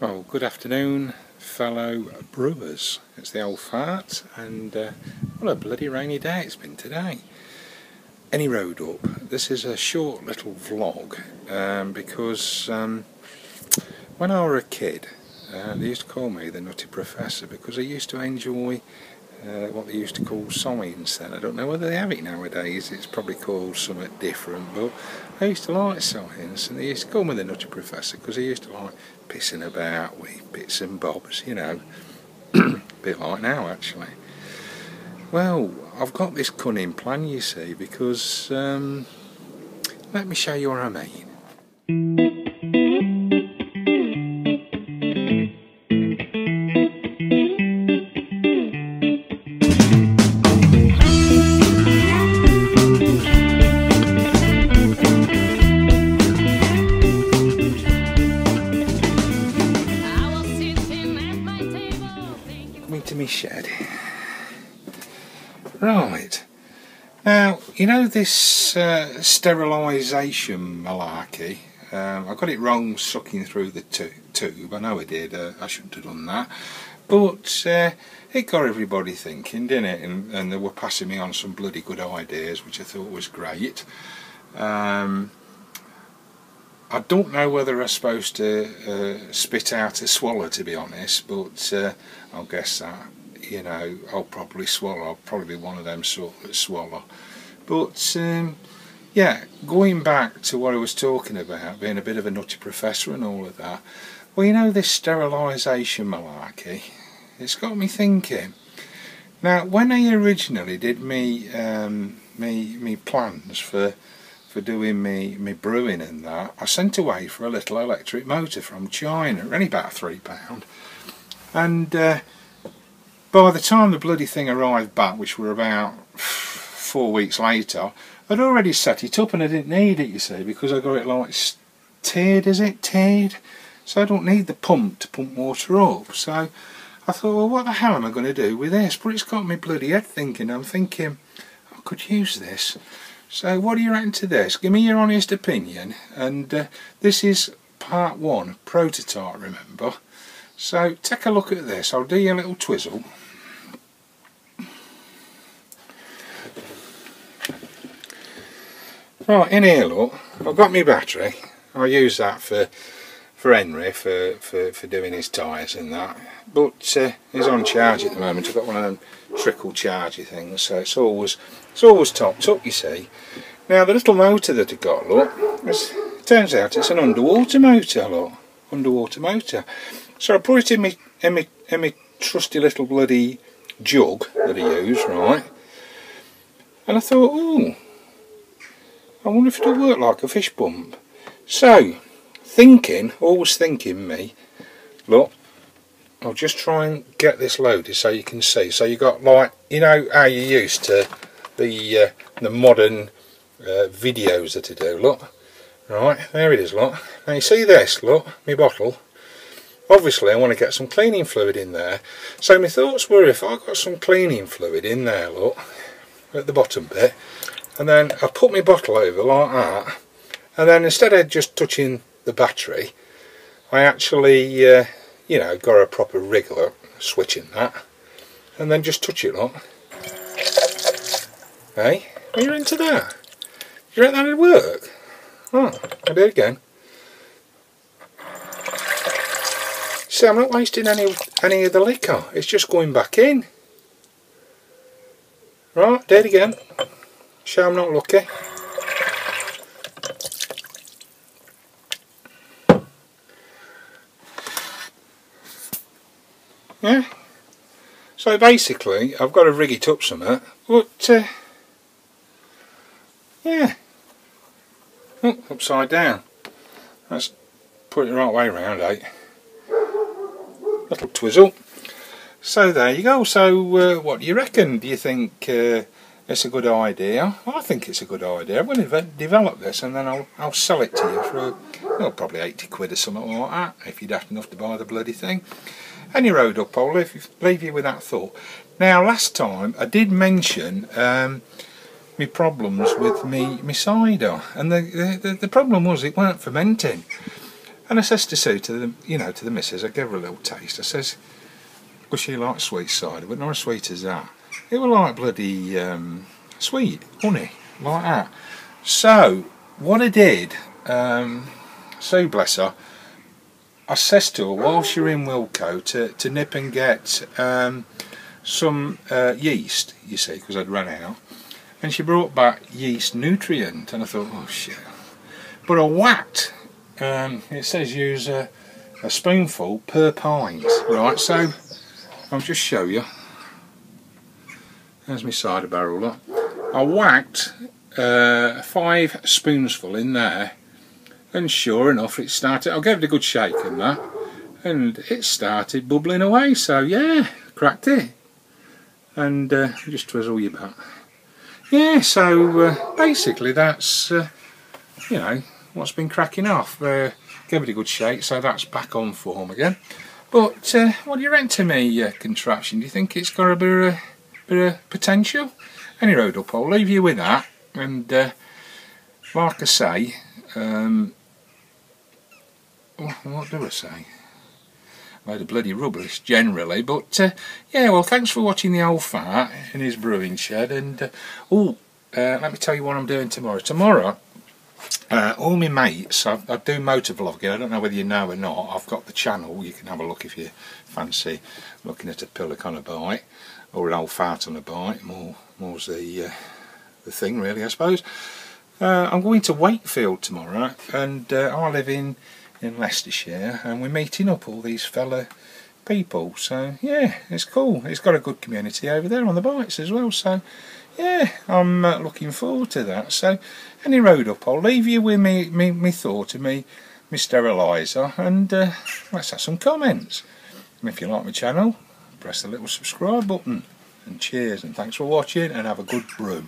Well, good afternoon, fellow brewers. It's the old fart, and what a bloody rainy day it's been today. Any road up, this is a short little vlog because when I was a kid, they used to call me the Nutty Professor because I used to enjoy what they used to call science then. I don't know whether they have it nowadays, it's probably called something different, but I used to like science, and they used to call me the Nutty Professor because I used to like pissing about with bits and bobs, you know, a bit like now actually. Well, I've got this cunning plan, you see, because let me show you what I mean. To me shed. Right, now you know this sterilisation malarkey, I got it wrong sucking through the tube. I know I did, I shouldn't have done that, but it got everybody thinking, didn't it? And they were passing me on some bloody good ideas, which I thought was great. I don't know whether I'm supposed to spit out a swallow, to be honest, but I'll guess that, you know, I'll probably swallow. I'll probably be one of them sort that swallow. But yeah, going back to what I was talking about, being a bit of a nutty professor and all of that, well, you know, this sterilisation malarkey, it's got me thinking. Now, when I originally did me plans for doing me brewing and that, I sent away for a little electric motor from China, only about £3, and by the time the bloody thing arrived back, which were about 4 weeks later, I'd already set it up and I didn't need it, you see, because I got it like tiered, is it? Tiered? So I don't need the pump to pump water up. So I thought, well, what the hell am I going to do with this? But it's got me bloody head thinking. I'm thinking, I could use this. So what do you reckon to this? Give me your honest opinion. And this is part 1, prototype, remember. So take a look at this. I'll do you a little twizzle. Right, in here, look, I've got my battery. I'll use that for Henry for doing his tyres and that. But he's on charge at the moment. I've got one of them trickle chargy things, so it's always topped up, you see. Now the little motor that I got, look, it turns out it's an underwater motor, look, underwater motor. So I put it in my trusty little bloody jug that I use, right? And I thought, oh, I wonder if it'll work like a fish pump. So, always thinking me, look, I'll just try and get this loaded so you can see. So you got, like, you know how you used to the modern videos that I do, look. Right, there it is, look. Now you see this, look, my bottle. Obviously I want to get some cleaning fluid in there. So my thoughts were, if I got some cleaning fluid in there, look, at the bottom bit, and then I put my bottle over like that, and then instead of just touching the battery, I actually, you know, got a proper wriggler, switch in that, and then just touch it, look. Hey, are you into that? Do you reckon that'd work? Oh, I'll do it again. See, I'm not wasting any of the liquor, it's just going back in. Right, do it again. Show I'm not lucky. Yeah. So basically, I've got to rig it up somewhere, but yeah. Oh, upside down. Let's put it the right way around, eh? Little twizzle. So there you go. So what do you reckon? Do you think it's a good idea? Well, I think it's a good idea. I'm going to develop this and then I'll sell it to you for probably 80 quid or something like that, if you're daft enough to buy the bloody thing. Any road up, I'll leave you with that thought. Now, last time I did mention my problems with me cider, and the problem was it weren't fermenting. And I says to Sue, to the missus, I gave her a little taste. I says, well, she likes sweet cider, but not as sweet as that. It was like bloody sweet, honey, like that. So, what I did, Sue bless her, I says to her, while she were in Wilko, to nip and get some yeast, you see, because I'd run out. And she brought back yeast nutrient, and I thought, oh shit. But I whacked, it says use a spoonful per pint, right? So I'll just show you. There's my cider barrel, look. I whacked 5 spoonsful in there, and sure enough it started, I gave it a good shake and that, and it started bubbling away, so yeah, cracked it. And just twizzle your back. Yeah, so basically that's, you know, what's been cracking off. Gave it a good shake, so that's back on form again. But what do you reckon to me contraption? Do you think it's got a bit of potential? Any road up, I'll leave you with that. And like I say, what do I say? Made a bloody rubbish generally, but yeah, well, thanks for watching the old fart in his brewing shed. And let me tell you what I'm doing tomorrow. Tomorrow, all my mates, I do motor vlogging. I don't know whether you know or not. I've got the channel. You can have a look if you fancy looking at a pillock on a bike or an old fart on a bike. More's the thing, really, I suppose. I'm going to Wakefield tomorrow, and I live in Leicestershire, and we're meeting up all these fella people, so yeah, it's cool. It's got a good community over there on the bikes as well, so yeah, I'm looking forward to that. So any road up, I'll leave you with me thought of me steriliser, and let's have some comments. And if you like my channel, press the little subscribe button, and cheers, and thanks for watching, and have a good brew.